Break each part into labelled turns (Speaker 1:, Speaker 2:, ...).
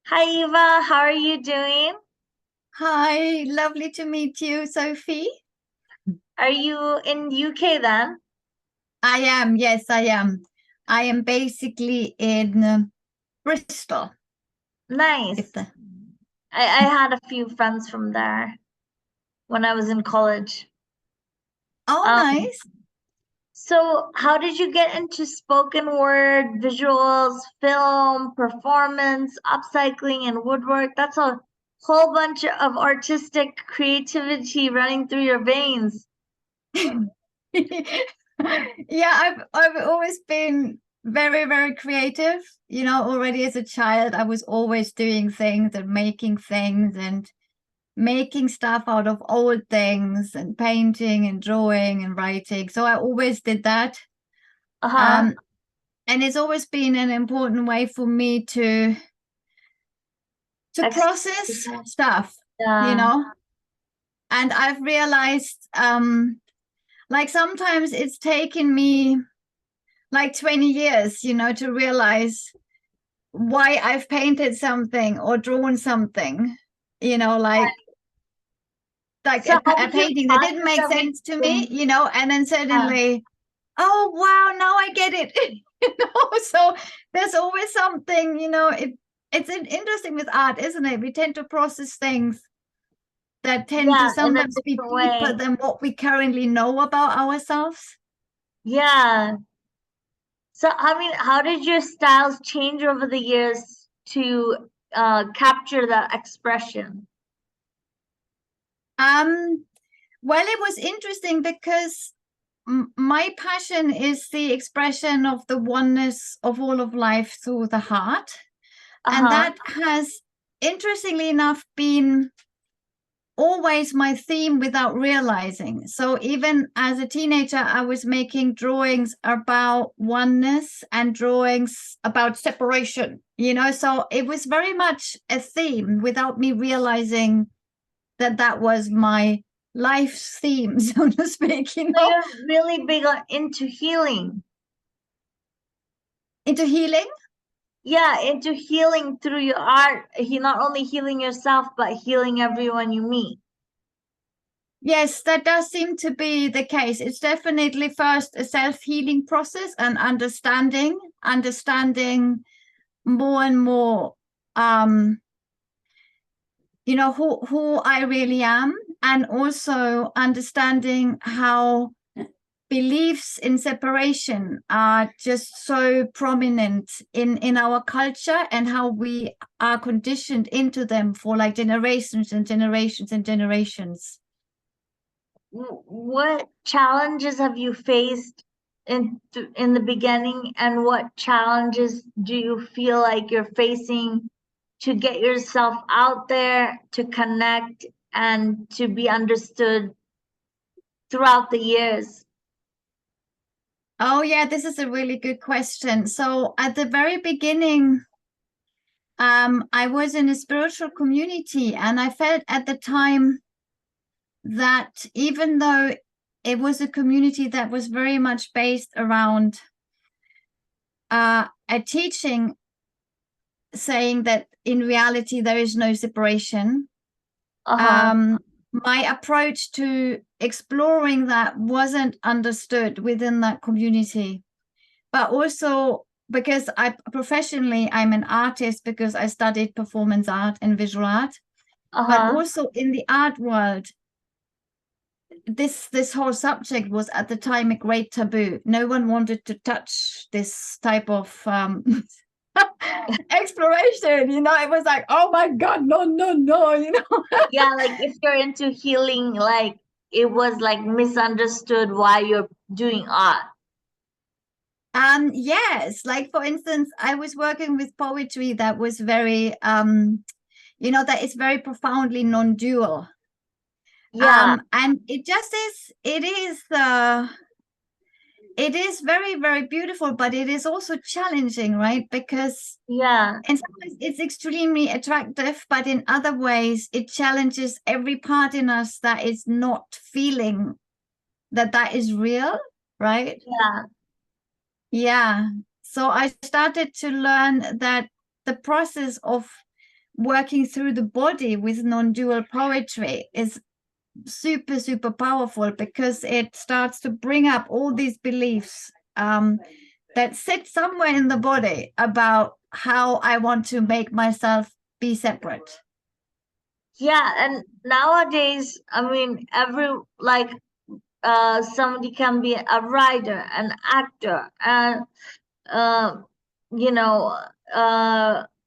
Speaker 1: Hi Eva, how are you doing?
Speaker 2: Hi, lovely to meet you, Sophie.
Speaker 1: Are you in UK then?
Speaker 2: I am, yes, I am. I am basically in Bristol.
Speaker 1: Nice.
Speaker 2: If the
Speaker 1: I had a few friends from there when I was in college.
Speaker 2: Oh,
Speaker 1: Um,
Speaker 2: nice.
Speaker 1: so how did you get into spoken word, visuals, film, performance, upcycling, and woodwork? That's a whole bunch of artistic creativity running through your veins.
Speaker 2: Yeah, I've always been very, very creative. Already as a child, I was always doing things and making stuff out of old things and painting and drawing and writing. So I always did that.
Speaker 1: Uh-huh.
Speaker 2: Um, and it's always been an important way for me to
Speaker 1: Ex
Speaker 2: process stuff, you
Speaker 1: yeah.
Speaker 2: know. And I've realized like sometimes it's taken me like 20 years, to realize why I've painted something or drawn something, you know, like like
Speaker 1: So
Speaker 2: a,
Speaker 1: how
Speaker 2: a
Speaker 1: would you
Speaker 2: painting that didn't
Speaker 1: process
Speaker 2: make sense to me,
Speaker 1: everything?
Speaker 2: and then
Speaker 1: Yeah.
Speaker 2: suddenly, oh wow, now I get it. So there's always something, it's interesting with art, isn't it? We tend to process things that tend to
Speaker 1: Yeah, in a
Speaker 2: sometimes be
Speaker 1: different
Speaker 2: deeper
Speaker 1: way.
Speaker 2: than what we currently know about ourselves.
Speaker 1: Yeah. So, I mean, how did your styles change over the years to capture that expression?
Speaker 2: Um, well, it was interesting because my passion is the expression of the oneness of all of life through the heart. And
Speaker 1: Uh-huh.
Speaker 2: that has, interestingly enough, been always my theme without realizing. So even as a teenager, I was making drawings about oneness and drawings about separation, so it was very much a theme without me realizing that that was my life's theme, so to speak.
Speaker 1: So you're really big into healing.
Speaker 2: Into healing.
Speaker 1: Yeah, into healing through your art. He not only healing yourself, but healing everyone you meet.
Speaker 2: Yes, that does seem to be the case. It's definitely first a self-healing process and understanding more and more, um, who I really am, and also understanding how beliefs in separation are just so prominent in our culture, and how we are conditioned into them for like generations and generations and generations.
Speaker 1: What challenges have you faced in the beginning, and what challenges do you feel like you're facing to get yourself out there, to connect, and to be understood throughout the years?
Speaker 2: Oh yeah, this is a really good question. So at the very beginning, I was in a spiritual community, and I felt at the time that even though it was a community that was very much based around a teaching saying that in reality there is no separation,
Speaker 1: Uh-huh.
Speaker 2: um, my approach to exploring that wasn't understood within that community. But also because I'm an artist because I studied performance art and visual art, but
Speaker 1: Uh-huh.
Speaker 2: also in the art world, this whole subject was at the time a great taboo. No one wanted to touch this type of exploration. It was like, oh my god, no, no, no.
Speaker 1: Yeah, like if you're into healing, like it was like misunderstood why you're doing art.
Speaker 2: Yes, like for instance, I was working with poetry that was very that is very profoundly non-dual.
Speaker 1: Yeah,
Speaker 2: And it is very, very beautiful, but it is also challenging, right? Because
Speaker 1: yeah,
Speaker 2: in some ways it's extremely attractive, but in other ways it challenges every part in us that is not feeling that is real, right?
Speaker 1: yeah.
Speaker 2: Yeah. So I started to learn that the process of working through the body with non-dual poetry is super, super powerful, because it starts to bring up all these beliefs that sit somewhere in the body about how I want to make myself be separate.
Speaker 1: Yeah, and nowadays, I mean, somebody can be a writer, an actor, and uh, you know,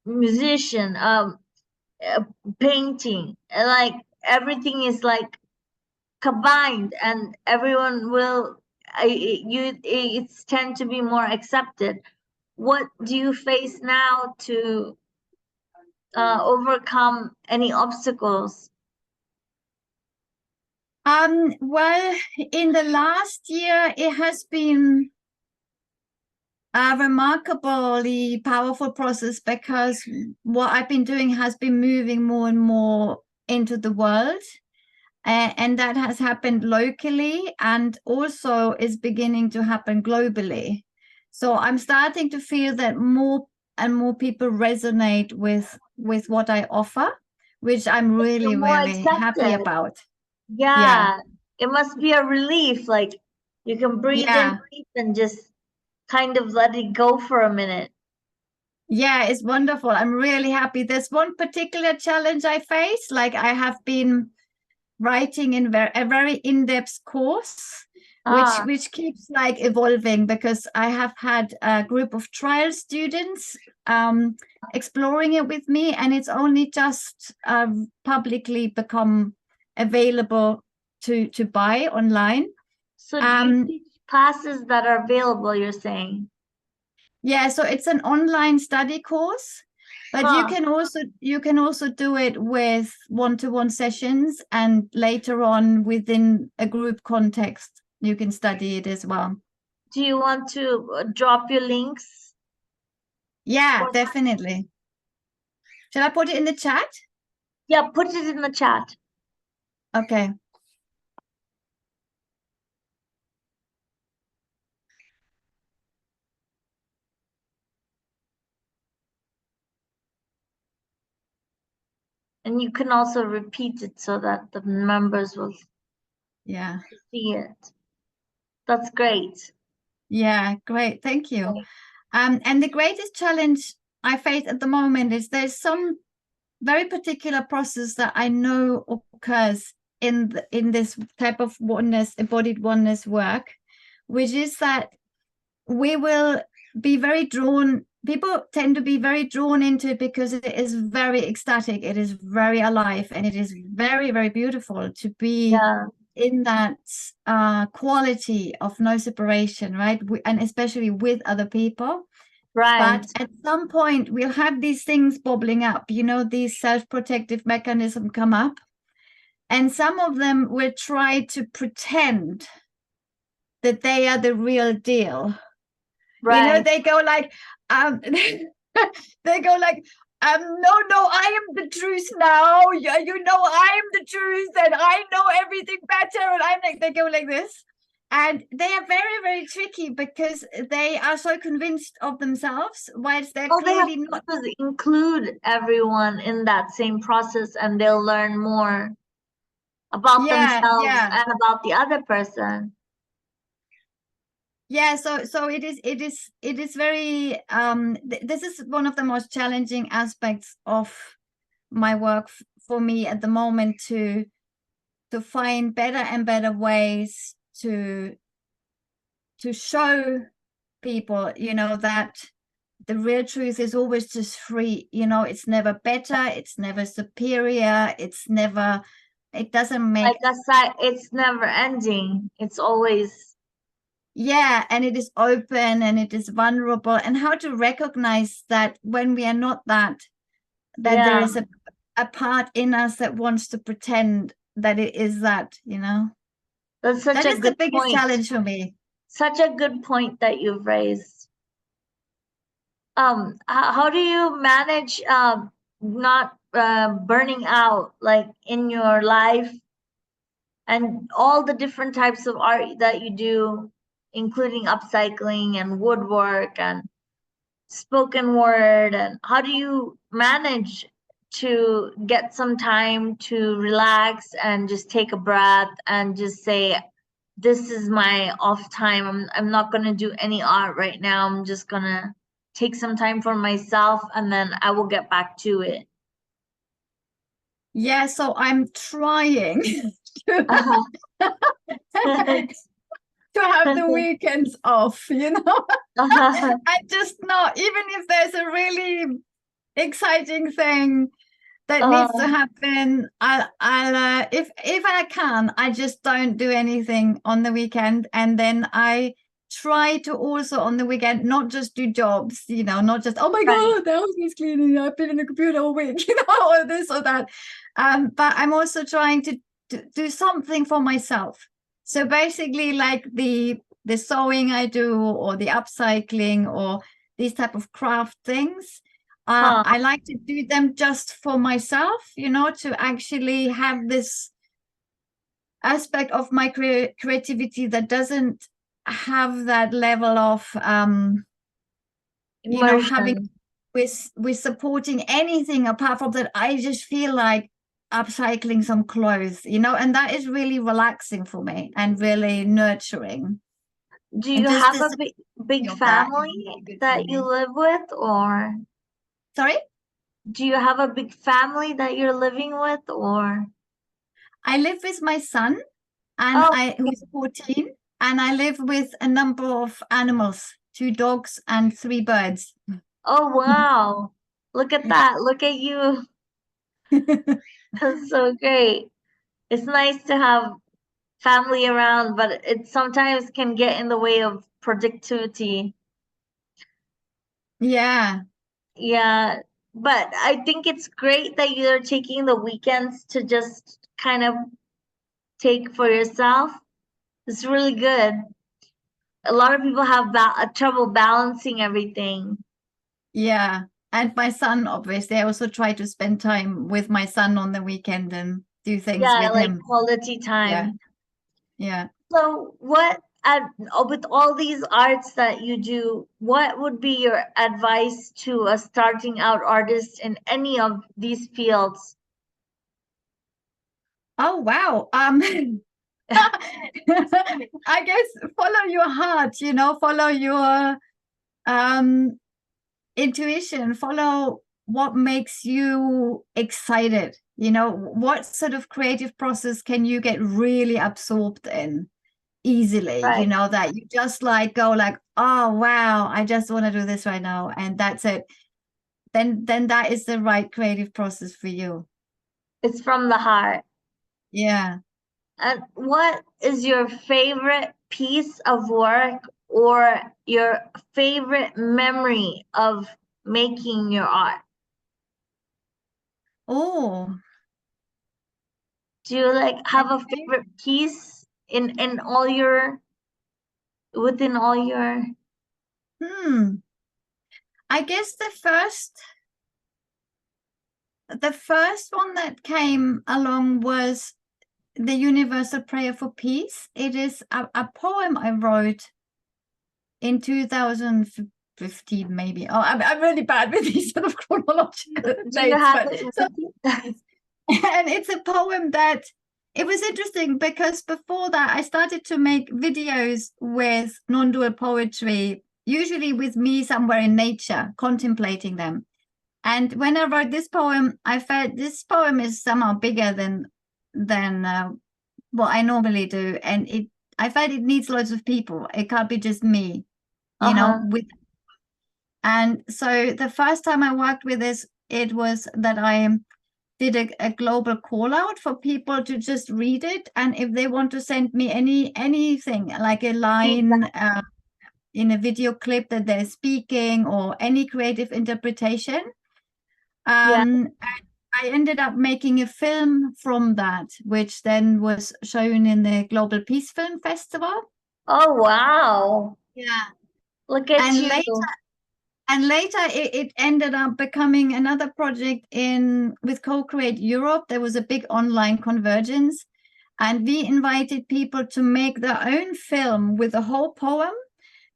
Speaker 1: musician, painting, like everything is like combined, and everyone will it's tend to be more accepted. What do you face now to overcome any obstacles?
Speaker 2: Well, in the last year, it has been a remarkably powerful process, because what I've been doing has been moving more and more into the world. And that has happened locally, and also is beginning to happen globally. So I'm starting to feel that more and more people resonate with what I offer, which I'm really,
Speaker 1: You're more
Speaker 2: really happy
Speaker 1: accepted.
Speaker 2: about.
Speaker 1: Yeah, it must be a relief. Like you can breathe in
Speaker 2: Yeah.
Speaker 1: deep and just kind of let it go for a minute.
Speaker 2: Yeah, it's wonderful. I'm really happy. There's one particular challenge I face. Like, I have been writing in a very in-depth course,
Speaker 1: Ah,
Speaker 2: which keeps like evolving, because I have had a group of trial students exploring it with me, and it's only just publicly become available to buy online.
Speaker 1: so do you teach classes that are available, you're saying?
Speaker 2: Yeah, so it's an online study course, but you can also do it with one-to-one sessions, and later on within a group context, you can study it as well.
Speaker 1: Do you want to drop your links?
Speaker 2: Yeah, definitely. Shall I put it in the chat?
Speaker 1: Yeah, put it in the chat.
Speaker 2: Okay.
Speaker 1: And you can also repeat it so that the members will see it. That's great.
Speaker 2: Yeah, great. Thank you. And the greatest challenge I face at the moment is there's some very particular process that I know occurs in this type of oneness, embodied oneness work, which is that we will be very drawn. People tend to be very drawn into it because it is very ecstatic, it is very alive, and it is very, very beautiful to be in that quality of no separation, right? And especially with other people.
Speaker 1: Right.
Speaker 2: But at some point, we'll have these things bubbling up, these self-protective mechanisms come up. And some of them will try to pretend that they are the real deal.
Speaker 1: Right.
Speaker 2: They go like, they go like, no, I am the truth now. I am the truth, and I know everything better. And I'm like, they go like this. And they are very, very tricky, because they are so convinced of themselves, whilst they're clearly not.
Speaker 1: Include everyone in that same process, and they'll learn more about themselves and about the other person.
Speaker 2: Yeah, so it is very this is one of the most challenging aspects of my work for me at the moment, to find better and better ways to show people, that the real truth is always just free. It's never better, it's never superior, it doesn't make,
Speaker 1: it's never ending, it's always.
Speaker 2: Yeah, and it is open and it is vulnerable, and how to recognize that when we are not that there is a part in us that wants to pretend that it is that.
Speaker 1: That's such
Speaker 2: that
Speaker 1: a
Speaker 2: is
Speaker 1: good
Speaker 2: the biggest
Speaker 1: point.
Speaker 2: challenge for me.
Speaker 1: Such a good point that you've raised. How do you manage not burning out, like in your life, and all the different types of art that you do, including upcycling and woodwork and spoken word, and how do you manage to get some time to relax and just take a breath and just say, this is my off time. I'm not gonna do any art right now. I'm just gonna take some time for myself and then I will get back to it.
Speaker 2: Yeah, so I'm trying to,
Speaker 1: Uh-huh.
Speaker 2: to have the weekends off, you know.
Speaker 1: Uh-huh.
Speaker 2: I just not, even if there's a really exciting thing that needs to happen, I'll if I can, I just don't do anything on the weekend, and then I try to also on the weekend not just do jobs, you know, not just, oh my
Speaker 1: Right.
Speaker 2: god, the house is cleaning, I've been in the computer all week, you know, or this or that. But I'm also trying to do something for myself. So basically, like the sewing I do, or the upcycling, or these type of craft things.
Speaker 1: Huh.
Speaker 2: I like to do them just for myself, you know, to actually have this aspect of my creativity that doesn't have that level of, you know, having
Speaker 1: Immersion.
Speaker 2: with supporting anything apart from that. I just feel like upcycling some clothes, you know, and that is really relaxing for me and really nurturing.
Speaker 1: Do
Speaker 2: And
Speaker 1: you
Speaker 2: just
Speaker 1: have
Speaker 2: this
Speaker 1: a big
Speaker 2: of that is
Speaker 1: family
Speaker 2: really good for
Speaker 1: that you
Speaker 2: me.
Speaker 1: live with, or
Speaker 2: Sorry?
Speaker 1: do you have a big family that you're living with, or?
Speaker 2: I live with my son, and
Speaker 1: Oh,
Speaker 2: who's 14, and I live with a number of animals, 2 dogs and 3 birds.
Speaker 1: oh wow. Look at that. Look at you. That's so great. It's nice to have family around, but it sometimes can get in the way of productivity.
Speaker 2: Yeah,
Speaker 1: Yeah, but I think it's great that you're taking the weekends to just kind of take for yourself. It's really good. A lot of people have trouble balancing everything.
Speaker 2: yeah. And my son, obviously, I also try to spend time with my son on the weekend and do things
Speaker 1: Yeah,
Speaker 2: with
Speaker 1: like
Speaker 2: him.
Speaker 1: quality
Speaker 2: Yeah,
Speaker 1: time.
Speaker 2: yeah.
Speaker 1: So with all these arts that you do, what would be your advice to a starting out artist in any of these fields?
Speaker 2: Oh, wow. I guess follow your heart, you know, follow your um intuition, follow what makes you excited, you know, what sort of creative process can you get really absorbed in easily, you
Speaker 1: Right.
Speaker 2: know, that you just like go like, oh wow, I just want to do this right now, and that's it. Then that is the right creative process for you.
Speaker 1: It's from the heart.
Speaker 2: Yeah.
Speaker 1: And what is your favorite piece of work or your favorite memory of making your art?
Speaker 2: Oh,
Speaker 1: Do you like
Speaker 2: my
Speaker 1: have a
Speaker 2: favorite.
Speaker 1: favorite piece in all your within all your
Speaker 2: I guess the first one that came along was the Universal Prayer for Peace. It is a poem I wrote in 2015, maybe. Oh, I'm really bad with these sort of chronological
Speaker 1: do you
Speaker 2: dates,
Speaker 1: have
Speaker 2: but
Speaker 1: it
Speaker 2: so,
Speaker 1: with you?
Speaker 2: and it's a poem that it was interesting because before that I started to make videos with non-dual poetry, usually with me somewhere in nature, contemplating them. And when I wrote this poem, I felt this poem is somehow bigger than what I normally do, and I felt it needs loads of people. It can't be just me, you know.
Speaker 1: Uh-huh.
Speaker 2: And so the first time I worked with this, it was that I did a global call out for people to just read it, and if they want to send me anything like a line
Speaker 1: Feedback.
Speaker 2: in a video clip that they're speaking, or any creative interpretation.
Speaker 1: Yeah.
Speaker 2: I ended up making a film from that, which then was shown in the Global Peace Film Festival.
Speaker 1: Oh wow.
Speaker 2: Yeah.
Speaker 1: Look at
Speaker 2: And
Speaker 1: you.
Speaker 2: later it ended up becoming another project in with Co-Create Europe. There was a big online convergence, and we invited people to make their own film with a whole poem.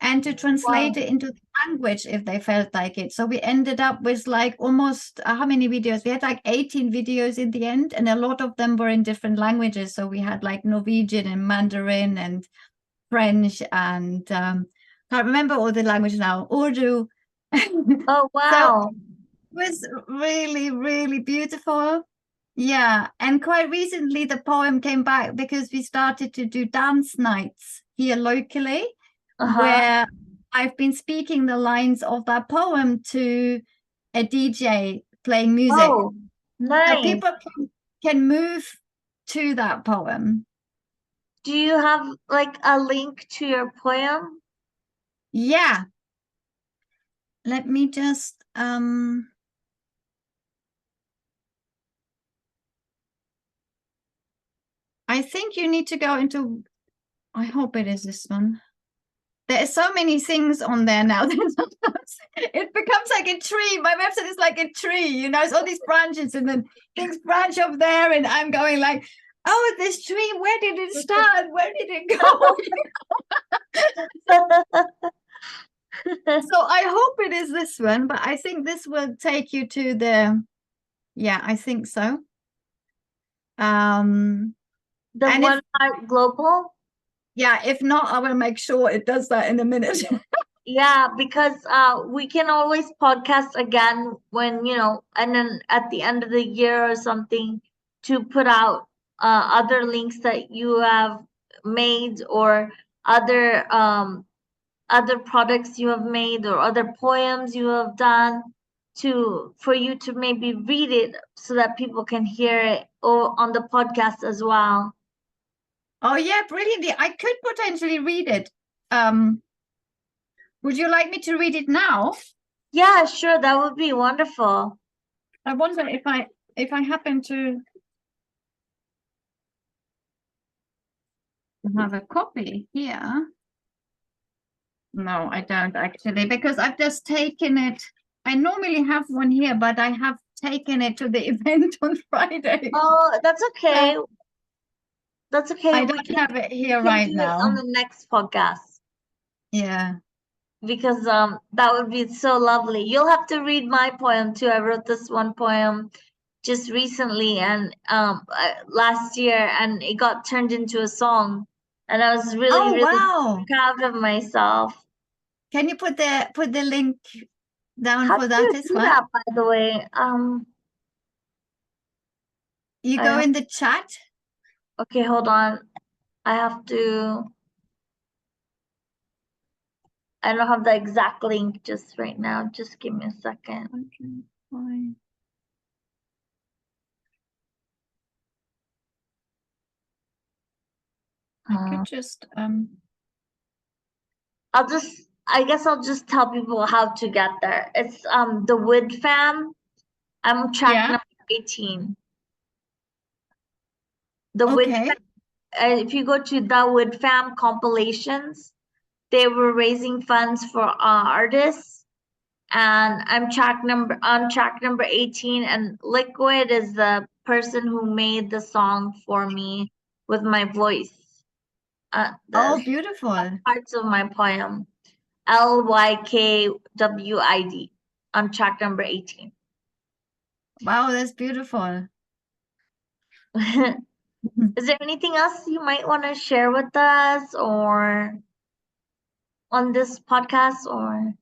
Speaker 2: and to translate it into the language if they felt like it. So we ended up with like almost how many videos? We had like 18 videos in the end, and a lot of them were in different languages. So we had like Norwegian and Mandarin and French and can't remember all the languages now, Urdu.
Speaker 1: Oh,
Speaker 2: So
Speaker 1: wow.
Speaker 2: it was really, really beautiful. Yeah, and quite recently the poem came back because we started to do dance nights here locally,
Speaker 1: Uh-huh.
Speaker 2: where I've been speaking the lines of that poem to a DJ playing music.
Speaker 1: Oh,
Speaker 2: So
Speaker 1: nice.
Speaker 2: people can move to that poem.
Speaker 1: Do you have like a link to your poem?
Speaker 2: Yeah. Let me just I think you need to go into, I hope it is this one. There are so many things on there now that sometimes it becomes like a tree. My website is like a tree, you know, it's all these branches and then things branch up there and I'm going like, oh, this tree, where did it start? Where did it go? So I hope it is this one, but I think this will take you to the, yeah, I think so.
Speaker 1: The
Speaker 2: And
Speaker 1: One
Speaker 2: if,
Speaker 1: Heart Global?
Speaker 2: yeah, if not, I will make sure it does that in a minute.
Speaker 1: Yeah, because we can always podcast again when, you know, and then at the end of the year or something to put out other links that you have made or other other products you have made or other poems you have done to for you to maybe read it so that people can hear it or on the podcast as well.
Speaker 2: Oh yeah, brilliantly. I could potentially read it. Would you like me to read it now?
Speaker 1: Yeah, sure, that would be wonderful.
Speaker 2: I wonder if I happen to have a copy here. No, I don't actually, because I've just taken it. I normally have one here, but I have taken it to the event on Friday.
Speaker 1: Oh, that's okay.
Speaker 2: So
Speaker 1: That's okay.
Speaker 2: I
Speaker 1: We
Speaker 2: don't have it here
Speaker 1: can
Speaker 2: right
Speaker 1: do it on
Speaker 2: now.
Speaker 1: the next podcast
Speaker 2: Yeah.
Speaker 1: because that would be so lovely. You'll have to read my poem too. I wrote this one poem just recently and last year, and it got turned into a song, and I was really,
Speaker 2: Oh
Speaker 1: really
Speaker 2: wow.
Speaker 1: proud of myself.
Speaker 2: Can you put the link down
Speaker 1: How
Speaker 2: for
Speaker 1: do you
Speaker 2: that as
Speaker 1: do
Speaker 2: well?
Speaker 1: that, by the way?
Speaker 2: You
Speaker 1: I
Speaker 2: go
Speaker 1: have,
Speaker 2: in the chat.
Speaker 1: okay, hold on. I have to. I don't have the exact link just right now. Just give me a second.
Speaker 2: Okay, fine. I could just
Speaker 1: I guess I'll just tell people how to get there. It's the Wood Fam. I'm track
Speaker 2: yeah,
Speaker 1: number 18. The Wood
Speaker 2: okay.
Speaker 1: If you go to the Wood Fam compilations, they were raising funds for artists, and I'm track number 18, and Liquid is the person who made the song for me with my voice.
Speaker 2: Oh,
Speaker 1: The
Speaker 2: beautiful.
Speaker 1: parts of my poem. LYKWID on track number 18.
Speaker 2: Wow, that's beautiful.
Speaker 1: Is there anything else you might want to share with us or on this podcast or?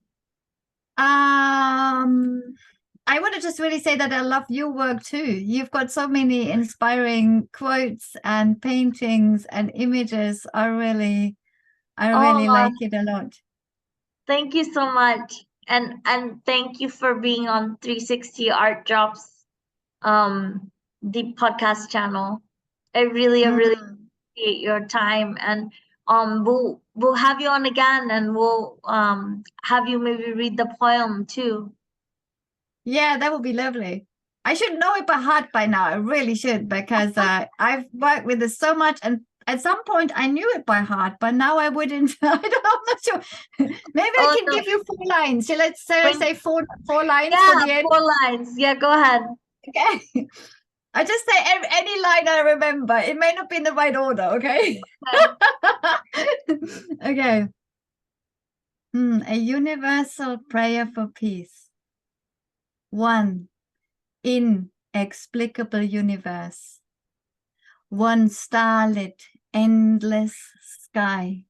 Speaker 2: I want to just really say that I love your work too. You've got so many inspiring quotes and paintings and images. I really
Speaker 1: Oh,
Speaker 2: like it a lot.
Speaker 1: thank you so much. And thank you for being on 360 Art Drops, the podcast channel. I really
Speaker 2: Mm.
Speaker 1: appreciate your time, and we'll have you on again, and we'll have you maybe read the poem too.
Speaker 2: Yeah, that would be lovely. I should know it by heart by now. I really should, because I've worked with this so much, and at some point I knew it by heart, but now I wouldn't. I don't know, I'm not sure. Maybe I
Speaker 1: Oh
Speaker 2: can
Speaker 1: no,
Speaker 2: give you 4 lines. So let's say I
Speaker 1: when
Speaker 2: say four lines for
Speaker 1: yeah,
Speaker 2: the end.
Speaker 1: 4 lines. Yeah, go ahead.
Speaker 2: Okay. I just say any line I remember. It may not be in the right order, okay?
Speaker 1: Okay.
Speaker 2: Okay. A universal prayer for peace. One inexplicable universe. One starlit, endless sky.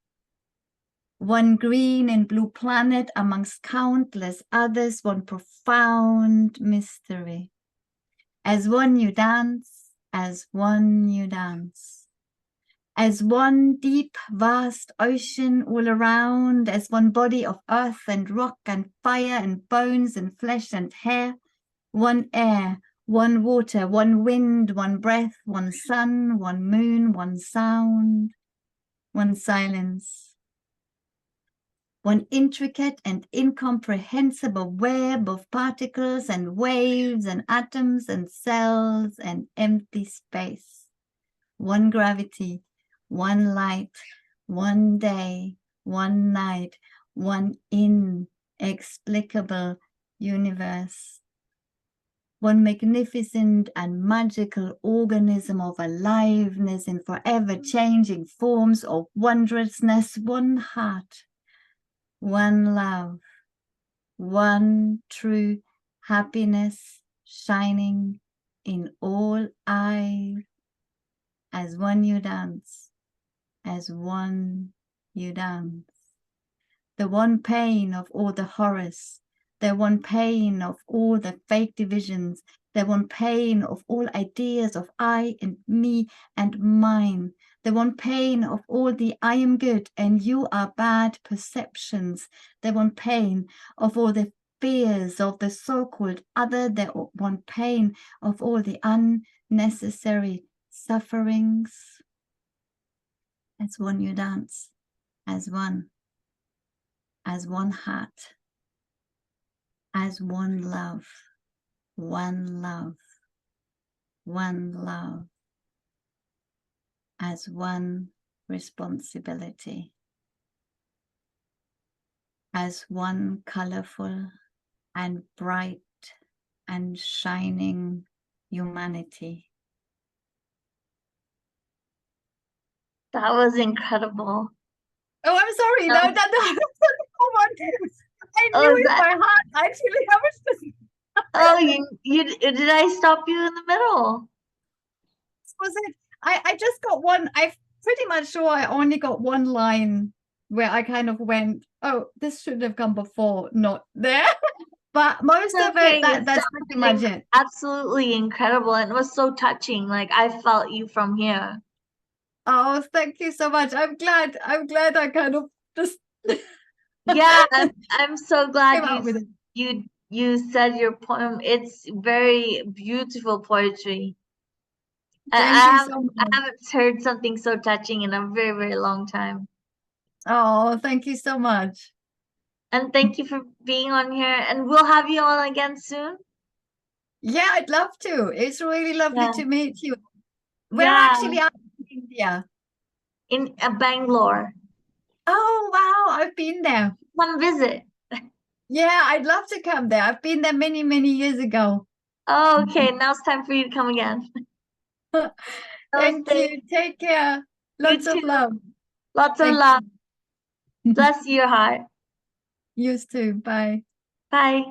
Speaker 2: One green and blue planet amongst countless others, one profound mystery. As one you dance, as one you dance. As one deep, vast ocean all around, as one body of earth and rock and fire and bones and flesh and hair, one air, one water, one wind, one breath, one sun, one moon, one sound, one silence. One intricate and incomprehensible web of particles and waves and atoms and cells and empty space. One gravity, one light, one day, one night, one inexplicable universe. One magnificent and magical organism of aliveness in forever changing forms of wondrousness, one heart, one love, one true happiness shining in all eyes. As one you dance, as one you dance. The one pain of all the horrors, the one pain of all the fake divisions, the one pain of all ideas of I and me and mine, the one pain of all the I am good and you are bad perceptions, the one pain of all the fears of the so-called other, the one pain of all the unnecessary sufferings. As one you dance, as one heart, as one love, one love, one love, as one responsibility, as one colorful and bright and shining humanity.
Speaker 1: That was incredible.
Speaker 2: Oh, I'm sorry. No,
Speaker 1: Um,
Speaker 2: I
Speaker 1: Oh,
Speaker 2: knew
Speaker 1: is
Speaker 2: in
Speaker 1: that-
Speaker 2: my heart. Actually, I was just.
Speaker 1: Oh, did I stop you in the middle?
Speaker 2: Was it? I just got one. I'm pretty much sure I only got one line where I kind of went, "Oh, this should have come before, not there." But most of
Speaker 1: Okay,
Speaker 2: it, that's pretty much it.
Speaker 1: Absolutely incredible. And it was so touching. Like I felt you from here.
Speaker 2: Oh, thank you so much. I'm glad I kind of just
Speaker 1: Yeah, I'm so glad
Speaker 2: came out with it.
Speaker 1: you said your poem. It's very beautiful poetry.
Speaker 2: Thank you so
Speaker 1: I
Speaker 2: much.
Speaker 1: haven't heard something so touching in a very, very long time.
Speaker 2: Oh, thank you so much.
Speaker 1: And thank you for being on here. And we'll have you on again soon.
Speaker 2: Yeah, I'd love to. It's really lovely
Speaker 1: Yeah.
Speaker 2: to meet you. We're
Speaker 1: Yeah,
Speaker 2: actually out in India.
Speaker 1: in Bangalore.
Speaker 2: Oh, wow. I've been there.
Speaker 1: Come visit.
Speaker 2: Yeah, I'd love to come there. I've been there many, many years ago.
Speaker 1: Oh, okay, now it's time for you to come again.
Speaker 2: Thank
Speaker 1: Namaste.
Speaker 2: you. Take care.
Speaker 1: You
Speaker 2: Lots of
Speaker 1: too.
Speaker 2: love.
Speaker 1: Lots of
Speaker 2: Thank
Speaker 1: love.
Speaker 2: you.
Speaker 1: Bless your heart.
Speaker 2: Yours too. Bye.
Speaker 1: Bye.